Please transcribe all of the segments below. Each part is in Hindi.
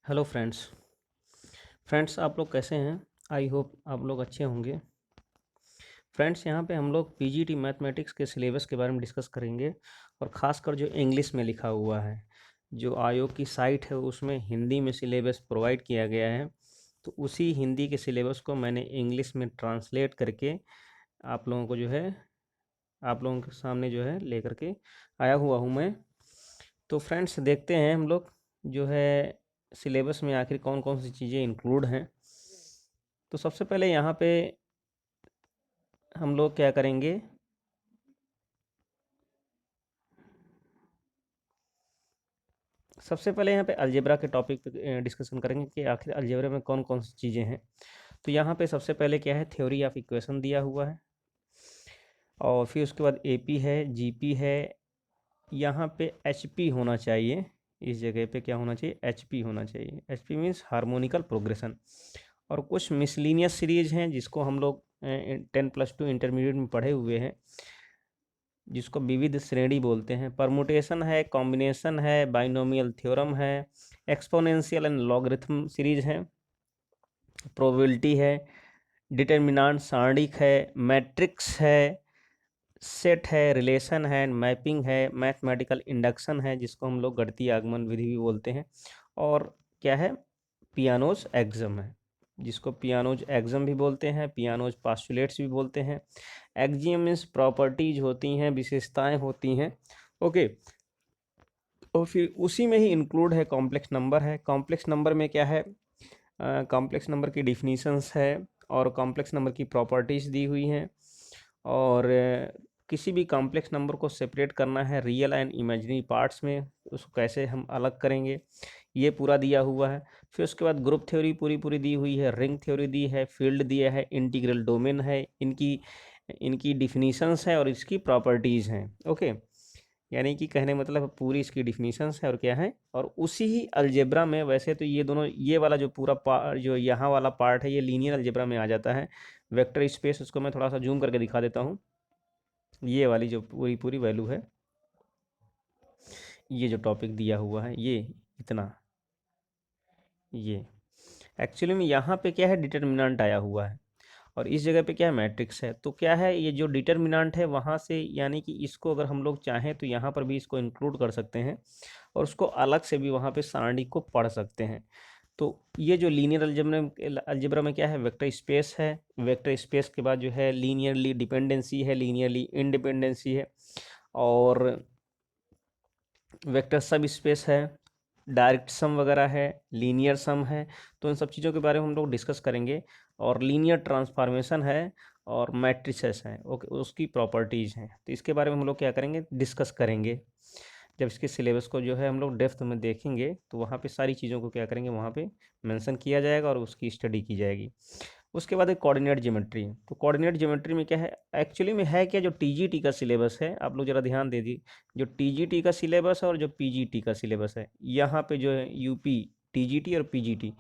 हेलो फ्रेंड्स आप लोग कैसे हैं। आई होप आप लोग अच्छे होंगे। फ्रेंड्स यहाँ पे हम लोग पीजीटी मैथमेटिक्स के सिलेबस के बारे में डिस्कस करेंगे और ख़ासकर जो इंग्लिश में लिखा हुआ है, जो आयोग की साइट है उसमें हिंदी में सिलेबस प्रोवाइड किया गया है। तो उसी हिंदी के सिलेबस को मैंने इंग्लिश में ट्रांसलेट करके आप लोगों को जो है आप लोगों के सामने जो है लेकर के आया हुआ हूँ मैं। तो फ्रेंड्स देखते हैं हम लोग जो है सिलेबस में आखिर कौन कौन सी चीज़ें इंक्लूड हैं। तो सबसे पहले यहाँ पे हम लोग क्या करेंगे, सबसे पहले यहाँ पे अलजेब्रा के टॉपिक पे डिस्कशन करेंगे कि आखिर अलजेब्रा में कौन कौन सी चीज़ें हैं। तो यहाँ पे सबसे पहले क्या है, थ्योरी ऑफ इक्वेशन दिया हुआ है और फिर उसके बाद एपी है, जीपी है, यहाँ पे एचपी होना चाहिए। इस जगह पे क्या होना चाहिए, एचपी होना चाहिए। HP means harmonical progression. और कुछ मिसलिनियस सीरीज हैं जिसको हम लोग 10+2 इंटरमीडिएट में पढ़े हुए हैं, जिसको विविध श्रेणी बोलते हैं। परमुटेशन है, कॉम्बिनेशन है, बाइनोमियल थ्योरम है, एक्सपोनेंशियल एंड लॉगरिथम सीरीज है, प्रोबेबिलिटी है, डिटर्मिनेंट सारणिक है, मैट्रिक्स है, सेट है, रिलेशन है, मैपिंग है, मैथमेटिकल इंडक्शन है जिसको हम लोग गणितीय आगमन विधि भी बोलते हैं, और क्या है, पियानोज एग्जम है जिसको पियानोज एग्जम भी बोलते हैं, पियानोज पास्टुलेट्स भी बोलते हैं। एक्जियम मीन्स प्रॉपर्टीज होती हैं, विशेषताएं होती हैं। ओके। और फिर उसी में ही इंक्लूड है कॉम्प्लेक्स नंबर है। कॉम्प्लेक्स नंबर में क्या है, कॉम्प्लेक्स नंबर की डिफिनीशंस है और कॉम्प्लेक्स नंबर की प्रॉपर्टीज़ दी हुई हैं। और किसी भी कॉम्प्लेक्स नंबर को सेपरेट करना है रियल एंड इमेजिनरी पार्ट्स में, उसको कैसे हम अलग करेंगे, ये पूरा दिया हुआ है। फिर उसके बाद ग्रुप थ्योरी पूरी पूरी दी हुई है, रिंग थ्योरी दी है, फील्ड दिया है, इंटीग्रल डोमेन है, इनकी इनकी डिफिनीशंस है और इसकी प्रॉपर्टीज़ हैं। ओके। यानी कि कहने मतलब पूरी इसकी डिफिनीशंस है और क्या है, और उसी ही अलजेब्रा में, वैसे तो ये दोनों, ये वाला जो पूरा जो यहाँ वाला पार्ट है ये लीनियर अलजेब्रा में आ जाता है। वेक्टर स्पेस, उसको मैं थोड़ा सा जूम करके दिखा देता हूँ। ये वाली जो पूरी पूरी वैल्यू है, ये जो टॉपिक दिया हुआ है, ये इतना, ये एक्चुअली में यहाँ पे क्या है, डिटर्मिनेंट आया हुआ है और इस जगह पे क्या है, मैट्रिक्स है। तो क्या है, ये जो डिटर्मिनेंट है वहाँ से, यानी कि इसको अगर हम लोग चाहें तो यहाँ पर भी इसको इंक्लूड कर सकते हैं और उसको अलग से भी वहाँ पे सारणी को पढ़ सकते हैं। तो ये जो लीनियर अलजेब्रा में क्या है, वेक्टर स्पेस है, वेक्टर स्पेस के बाद जो है लीनियरली डिपेंडेंसी है, लीनियरली इंडिपेंडेंसी है, और वेक्टर सब स्पेस है, डायरेक्ट सम वगैरह है, लीनियर सम है। तो इन सब चीज़ों के बारे में हम लोग डिस्कस करेंगे। और लीनियर ट्रांसफॉर्मेशन है और मैट्रिसेस हैं, ओके, उसकी प्रॉपर्टीज़ हैं। तो इसके बारे में हम लोग क्या करेंगे, डिस्कस करेंगे। जब इसके सिलेबस को जो है हम लोग डेप्थ में देखेंगे तो वहाँ पे सारी चीज़ों को क्या करेंगे, वहाँ पे मेंशन किया जाएगा और उसकी स्टडी की जाएगी। उसके बाद एक कोऑर्डिनेट ज्योमेट्री है। तो कोऑर्डिनेट ज्योमेट्री में क्या है, एक्चुअली में है क्या, जो टीजीटी का सिलेबस है, आप लोग ज़रा ध्यान दे दीजिए। जो टीजीटी का सिलेबस है और जो पीजीटी का सिलेबस है, यहाँ पे जो है यूपी टीजीटी और पीजीटी,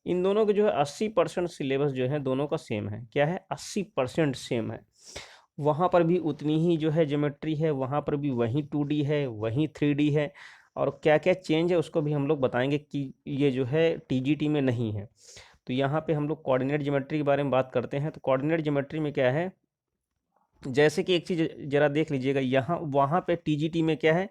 इन दोनों के जो है 80% सिलेबस जो है दोनों का सेम है। क्या है, 80% सेम है। वहाँ पर भी उतनी ही जो है ज्योमेट्री है, वहाँ पर भी वही 2D है, वही 3D है, और क्या क्या चेंज है उसको भी हम लोग बताएंगे कि ये जो है टीजीटी में नहीं है। तो यहाँ पे हम लोग कोऑर्डिनेट ज्योमेट्री के बारे में बात करते हैं। तो कोऑर्डिनेट ज्योमेट्री में क्या है, जैसे कि एक चीज़ ज़रा देख लीजिएगा, यहाँ वहाँ पे टीजीटी में क्या है,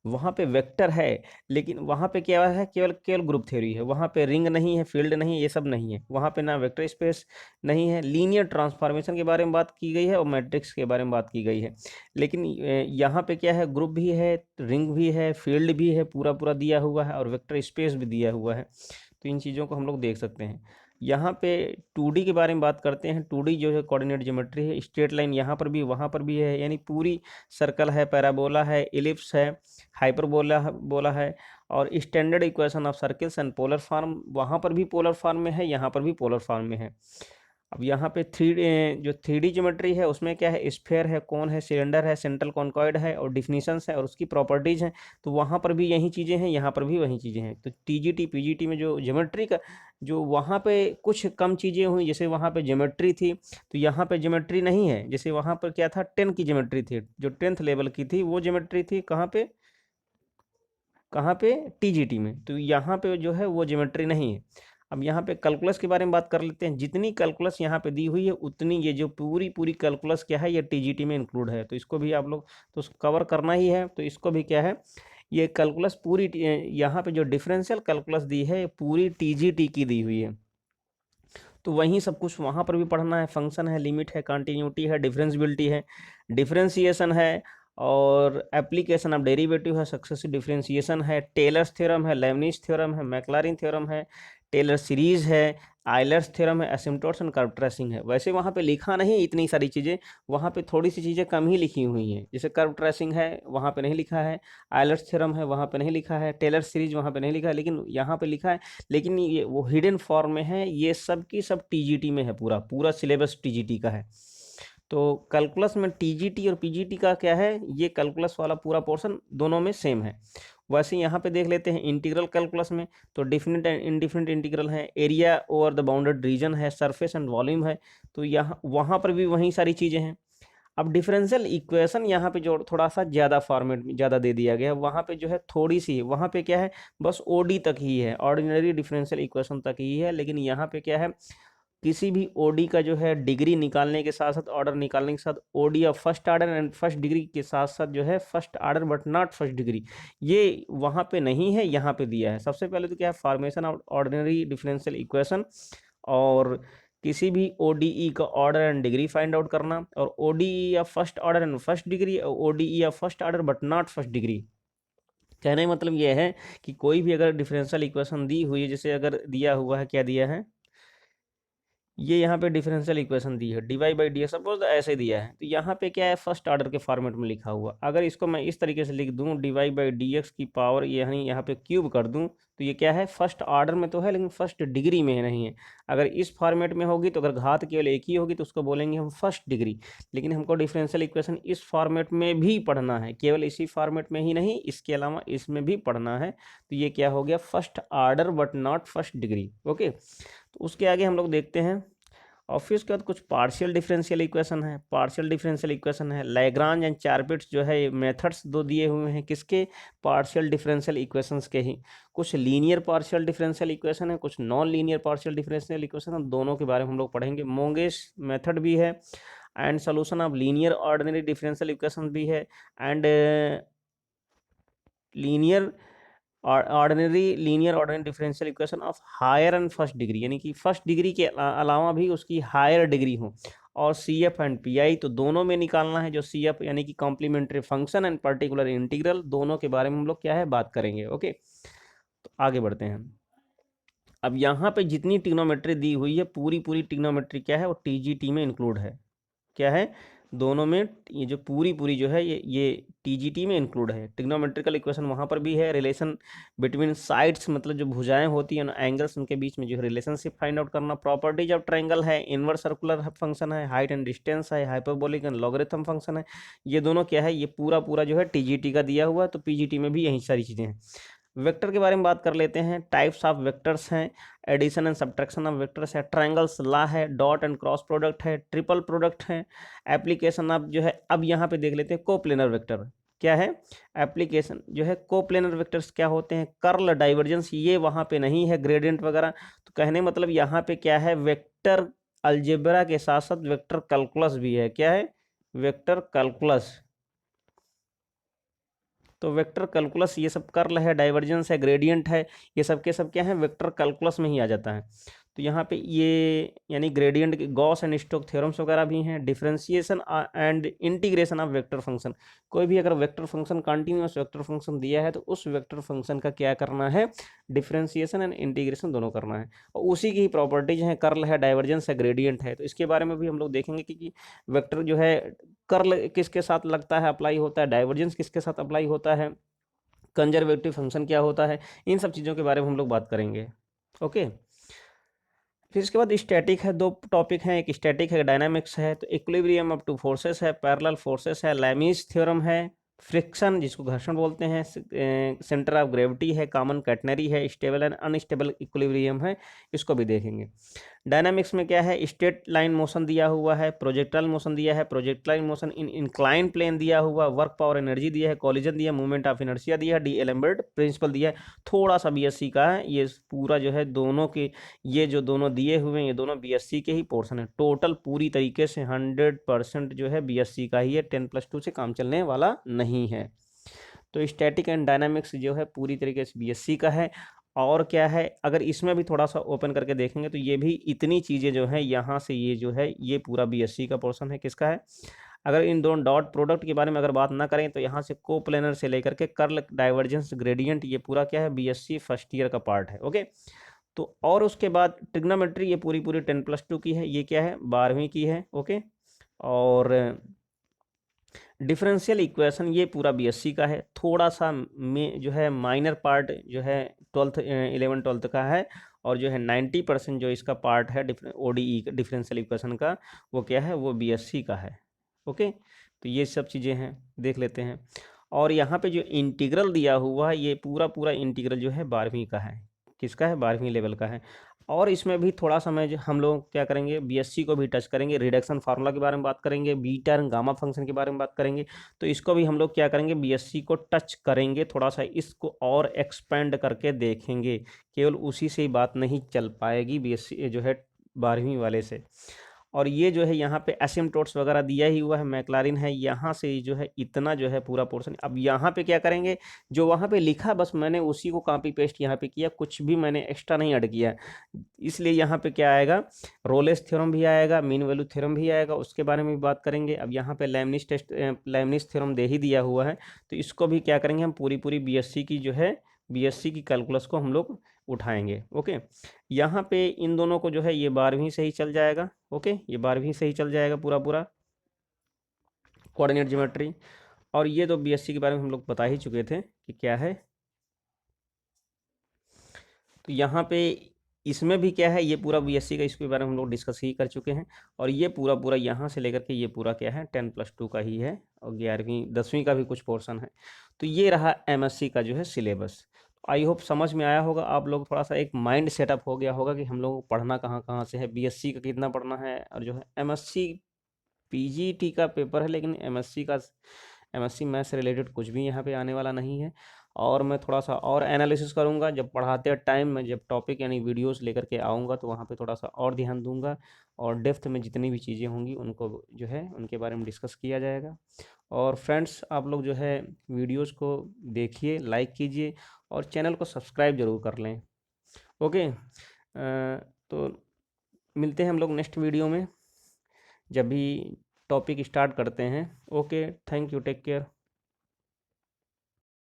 वहाँ पे वेक्टर है, लेकिन वहाँ पे क्या है, केवल केवल ग्रुप थ्योरी है। वहाँ पे रिंग नहीं है, फील्ड नहीं है, ये सब नहीं है। वहाँ पे ना वेक्टर स्पेस नहीं है, लीनियर ट्रांसफॉर्मेशन के बारे में बात की गई है और मैट्रिक्स के बारे में बात की गई है। लेकिन यहाँ पे क्या है, ग्रुप भी है, रिंग भी है, फील्ड भी है, पूरा पूरा दिया हुआ है, और वेक्टर स्पेस भी दिया हुआ है। तो इन चीज़ों को हम लोग देख सकते हैं। यहाँ पे 2D के बारे में बात करते हैं। 2D जो है कोऑर्डिनेट ज्योमेट्री है, स्ट्रेट लाइन यहाँ पर भी वहाँ पर भी है, यानी पूरी सर्कल है, पैराबोला है, इलिप्स है, हाइपरबोला बोला है, और standard equation of circles and polar form, वहाँ पर भी पोलर फॉर्म में है, यहाँ पर भी पोलर फॉर्म में है। अब यहाँ पे जो 3D ज्योमेट्री है उसमें क्या है, स्फेयर है, कोन है, सिलेंडर है, सेंट्रल कॉन्कॉइड है, और डिफिनीशंस है और उसकी प्रॉपर्टीज़ हैं। तो वहाँ पर भी यही चीज़ें हैं, यहाँ पर भी वही चीज़ें हैं। तो टीजीटी पीजीटी में जो ज्योमेट्री का, जो वहाँ पे कुछ कम चीज़ें हुई, जैसे वहाँ पे ज्योमेट्री थी तो यहाँ पे ज्योमेट्री नहीं है। जैसे वहाँ पर क्या था, 10 की ज्योमेट्री थी, जो 10th लेवल की थी वो ज्योमेट्री थी, कहाँ पे, कहाँ पे, टीजीटी में। तो यहाँ पे जो है वो ज्योमेट्री नहीं है। अब यहाँ पे कैलकुलस के बारे में बात कर लेते हैं। जितनी कैलकुलस यहाँ पे दी हुई है उतनी ये जो पूरी पूरी कैलकुलस क्या है, ये टीजीटी में इंक्लूड है। तो इसको भी आप लोग तो कवर करना ही है। तो इसको भी क्या है, ये कैलकुलस पूरी यहाँ पे जो डिफरेंशियल कैलकुलस दी है पूरी टीजीटी की दी हुई है। तो वहीं सब कुछ वहाँ पर भी पढ़ना है। फंक्शन है, लिमिट है, कंटिन्यूटी है, डिफरेंशिएबिलिटी है, डिफरेंशिएशन है, और एप्लीकेशन ऑफ डेरिवेटिव है, सक्सेसिव डिफरेंशिएशन है, टेलर्स थ्योरम है, लेबनिज थ्योरम है, मैक्लॉरिन थ्योरम है, टेलर सीरीज है, आयलर्स थ्योरम है, एसिम्प्टोट्स एंड कर्व ट्रेसिंग है। वैसे वहाँ पे लिखा नहीं इतनी सारी चीज़ें, वहाँ पे थोड़ी सी चीज़ें कम ही लिखी हुई हैं। जैसे कर्व ट्रेसिंग है वहाँ पे नहीं लिखा है, आयलर्स थ्योरम है वहाँ पे नहीं लिखा है, टेलर सीरीज वहाँ पे नहीं लिखा है, लेकिन यहाँ पे लिखा है। लेकिन ये वो हिडन फॉर्म में है, ये सब की सब टीजीटी में है, पूरा पूरा सिलेबस टीजीटी का है। तो कैलकुलस में टीजीटी और पीजीटी का क्या है, ये कैलकुलस वाला पूरा पोर्शन दोनों में सेम है। वैसे यहाँ पे देख लेते हैं इंटीग्रल कैलकुलस में, तो डिफिनिट एंड इनडिफिनिट इंटीग्रल है, area over the bounded reason है, सरफेस एंड वॉल्यूम है। तो यहाँ वहाँ पर भी वही सारी चीज़ें हैं। अब डिफरेंशियल इक्वेशन यहाँ पे जो थोड़ा सा ज़्यादा फॉर्मेट में ज़्यादा दे दिया गया है, वहाँ पे जो है थोड़ी सी, वहाँ पे क्या है, बस ओडी तक ही है, ऑर्डिनरी डिफरेंशियल इक्वेशन तक ही है। लेकिन यहाँ पे क्या है, किसी भी ओडी का जो है डिग्री निकालने के साथ साथ, ऑर्डर निकालने के साथ, OD of first order and first degree के साथ साथ जो है first order but not first degree, ये वहाँ पे नहीं है, यहाँ पे दिया है। सबसे पहले तो क्या है, formation of ordinary differential equation, और किसी भी ओडीई का order and degree find out करना, और ओडीई या first order and first degree, ODE या first order but not first degree. कहने का मतलब यह है कि कोई भी अगर डिफरेंशियल इक्वेशन दी हुई है, जैसे अगर दिया हुआ है, क्या दिया है, ये यहाँ पे डिफरेंशियल इक्वेशन दी है, D Y by D X, suppose ऐसे दिया है। तो यहाँ पे क्या है, फर्स्ट ऑर्डर के फॉर्मेट में लिखा हुआ। अगर इसको मैं इस तरीके से लिख दूँ, D Y by D X की पावर यानी यहाँ पे क्यूब कर दूँ, तो ये क्या है, फर्स्ट ऑर्डर में तो है लेकिन फर्स्ट डिग्री में नहीं है। अगर इस फॉर्मेट में होगी तो अगर घात केवल एक ही होगी तो उसको बोलेंगे हम फर्स्ट डिग्री। लेकिन हमको डिफरेंशियल इक्वेशन इस फॉर्मेट में भी पढ़ना है, केवल इसी फॉर्मेट में ही नहीं, इसके अलावा इसमें भी पढ़ना है। तो ये क्या हो गया, first order but not first degree. Okay, तो उसके आगे हम लोग देखते हैं। और फिर उसके बाद कुछ पार्शियल डिफरेंशियल इक्वेशन है, पार्शियल डिफरेंशियल इक्वेशन है, लैग्रांज एंड चारपिट्स जो है मेथड्स दो दिए हुए हैं, किसके, पार्शियल डिफरेंशियल इक्वेशंस के ही। कुछ लीनियर पार्शियल डिफरेंशियल इक्वेशन है, कुछ non linear partial differential equation है, दोनों के बारे में हम लोग पढ़ेंगे। मोंगेस मेथड भी है, and solution of linear ordinary differential equation भी है, and linear ordinary differential equation of higher and first degree, यानी कि फर्स्ट डिग्री के अलावा भी उसकी हायर डिग्री हो, और C F and P I, तो दोनों में निकालना है। जो सी एफ यानी कि complementary function and particular integral, दोनों के बारे में हम लोग क्या है, बात करेंगे। ओके, तो आगे बढ़ते हैं। अब यहाँ पे जितनी ट्रिग्नोमेट्री दी हुई है, पूरी पूरी ट्रिग्नोमेट्री क्या है, वो टीजीटी में इंक्लूड है। क्या है, दोनों में ये जो पूरी पूरी जो है, ये टीजीटी में इंक्लूड है। ट्रिग्नोमेट्रिकल इक्वेशन वहाँ पर भी है, रिलेशन बिटवीन साइड्स, मतलब जो भुजाएं होती हैं एंगल्स, उनके बीच में जो रिलेशनशिप फाइंड आउट करना, प्रॉपर्टीज ऑफ ट्रायंगल है, इनवर्स सर्कुलर फंक्शन है, हाइट एंड डिस्टेंस है, हाइपरबोलिक एंड लॉगरिथम फंक्शन है। ये दोनों क्या है, ये पूरा पूरा जो है टीजीटी का दिया हुआ है। तो पीजीटी में भी यही सारी चीज़ें हैं। वेक्टर के बारे में बात कर लेते हैं। टाइप्स ऑफ वेक्टर्स हैं, addition and subtraction of vectors है, ट्रायंगल्स लॉ है, डॉट एंड क्रॉस प्रोडक्ट है, ट्रिपल प्रोडक्ट है, एप्लीकेशन ऑफ जो है, अब यहाँ पे देख लेते हैं कोप्लेनर वेक्टर क्या है। एप्लीकेशन जो है कोप्लेनर वेक्टर्स क्या होते हैं, कर्ल, डाइवर्जेंस, ये वहाँ पे नहीं है, ग्रेडियंट वगैरह। तो कहने मतलब यहाँ पे क्या है, वेक्टर अलजेब्रा के साथ साथ वेक्टर कैलकुलस भी है। क्या है, वेक्टर कैलकुलस। तो वेक्टर कैलकुलस ये सब कर्ल है, डाइवर्जेंस है, ग्रेडियंट है, ये सब के सब क्या है, वेक्टर कैलकुलस में ही आ जाता है। तो यहाँ पे ये यानी gradient, Gauss and Stoke theorems वगैरह भी हैं। Differentiation and integration of vector function, कोई भी अगर vector function continuous vector function दिया है तो उस वेक्टर फंक्शन का क्या करना है, डिफरेंशिएशन एंड इंटीग्रेशन दोनों करना है। और उसी की ही प्रॉपर्टीज हैं, कर्ल है, डाइवर्जेंस है, ग्रेडियंट है। तो इसके बारे में भी हम लोग देखेंगे कि वेक्टर जो है, कर्ल किसके साथ लगता है, अप्लाई होता है, डाइवर्जेंस किसके साथ अप्लाई होता है, कंजर्वेटिव फंक्शन क्या होता है, इन सब चीज़ों के बारे में हम लोग बात करेंगे। ओके, फिर इसके बाद स्टैटिक है, दो टॉपिक हैं, एक स्टैटिक है, डायनामिक्स है। तो इक्विलिब्रियम ऑफ टू फोर्सेस है, पैरेलल फोर्सेस है, लैमीज थ्योरम है, फ्रिक्शन जिसको घर्षण बोलते हैं, सेंटर ऑफ ग्रेविटी है, कॉमन कैटनरी है, स्टेबल एंड अनस्टेबल इक्विलिब्रियम है, इसको भी देखेंगे। डायनामिक्स में क्या है, स्ट्रेट लाइन मोशन दिया हुआ है, प्रोजेक्टाइल मोशन दिया है, projectile motion in incline plane दिया हुआ, वर्क पावर एनर्जी दिया है, कॉलिजन दिया, मूवमेंट ऑफ इनर्शिया दिया है, डी एलम्बर्ट प्रिंसिपल दिया है। थोड़ा सा बीएससी का है ये पूरा जो है, दोनों के ये जो दोनों दिए हुए हैं ये दोनों बीएससी के ही पोर्शन है। टोटल पूरी तरीके से 100% जो है बीएससी का ही है, 10+2 से काम चलने वाला नहीं है। तो स्टैटिक एंड डायनामिक्स जो है पूरी तरीके से बीएससी का है। और क्या है, अगर इसमें भी थोड़ा सा ओपन करके देखेंगे तो ये भी इतनी चीज़ें जो है यहाँ से ये जो है ये पूरा बीएससी का पोर्शन है। किसका है? अगर इन दोनों डॉट प्रोडक्ट के बारे में अगर बात ना करें तो यहाँ से कोप्लेनर से लेकर के कर्ल, डाइवर्जेंस, ग्रेडियंट, ये पूरा क्या है, बीएससी फर्स्ट ईयर का पार्ट है। ओके, तो और उसके बाद ट्रिग्नोमेट्री ये पूरी पूरी 10+2 की है, ये क्या है, 12वीं की है। ओके, और डिफरेंशियल इक्वेशन ये पूरा बीएससी का है। थोड़ा सा में जो है माइनर पार्ट जो है 11 12 का है, और जो है 90% जो इसका पार्ट है ओडीई डिफरेंशियल इक्वेशन का, वो क्या है, वो बीएससी का है। ओके, तो ये सब चीज़ें हैं, देख लेते हैं। और यहाँ पे जो इंटीग्रल दिया हुआ है ये पूरा पूरा इंटीग्रल जो है 12वीं का है। किसका है? 12वीं लेवल का है। और इसमें भी थोड़ा सा मैं हम लोग क्या करेंगे, बीएससी को भी टच करेंगे, रिडक्शन फार्मूला के बारे में बात करेंगे, बीटा एंड गामा फंक्शन के बारे में बात करेंगे। तो इसको भी हम लोग क्या करेंगे, बीएससी को टच करेंगे, थोड़ा सा इसको और एक्सपेंड करके देखेंगे। केवल उसी से ही बात नहीं चल पाएगी बीएससी जो है 12वीं वाले से। और ये जो है यहाँ पे एसिम्पटोट्स वगैरह दिया ही हुआ है, मैक्लारिन है, यहाँ से जो है इतना जो है पूरा पोर्शन। अब यहाँ पे क्या करेंगे, जो वहाँ पे लिखा बस मैंने उसी को कॉपी पेस्ट यहाँ पे किया, कुछ भी मैंने एक्स्ट्रा नहीं ऐड किया। इसलिए यहाँ पे क्या आएगा, रोलेस थ्योरम भी आएगा, मीन वैल्यू थ्योरम भी आएगा, उसके बारे में भी बात करेंगे। अब यहाँ पे लेibniz थ्योरम दे ही दिया हुआ है, तो इसको भी क्या करेंगे हम, पूरी पूरी बीएससी की जो है, बीएससी की कैलकुलस को हम लोग उठाएंगे। ओके, यहाँ पे इन दोनों को जो है ये 12वीं से ही चल जाएगा। ओके, ये 12वीं से ही चल जाएगा पूरा पूरा कोऑर्डिनेट ज्योमेट्री। और ये तो बीएससी के बारे में हम लोग बता ही चुके थे कि क्या है। तो यहाँ पे इसमें भी क्या है, ये पूरा बीएससी का, इसके बारे में हम लोग डिस्कस ही कर चुके हैं। और ये पूरा पूरा यहाँ से लेकर के ये पूरा क्या है, 10+2 का ही है, और 11वीं 10वीं का भी कुछ पोर्शन है। तो ये रहा एमएससी का जो है सिलेबस। आई होप समझ में आया होगा आप लोग, थोड़ा सा एक माइंड सेटअप हो गया होगा कि हम लोगों को पढ़ना कहाँ कहाँ से है, बीएससी का कितना पढ़ना है, और जो है एमएससी पीजीटी का पेपर है, लेकिन एमएससी मैथ से रिलेटेड कुछ भी यहाँ पे आने वाला नहीं है। और मैं थोड़ा सा और एनालिसिस करूँगा जब पढ़ाते टाइम, मैं जब टॉपिक यानी वीडियोस लेकर के आऊँगा तो वहाँ पे थोड़ा सा और ध्यान दूंगा, और डेप्थ में जितनी भी चीज़ें होंगी उनको जो है उनके बारे में डिस्कस किया जाएगा। और फ्रेंड्स, आप लोग जो है वीडियोस को देखिए, लाइक कीजिए, और चैनल को सब्सक्राइब ज़रूर कर लें। ओके, तो मिलते हैं हम लोग नेक्स्ट वीडियो में, जब भी टॉपिक स्टार्ट करते हैं। Okay, thank you, take care.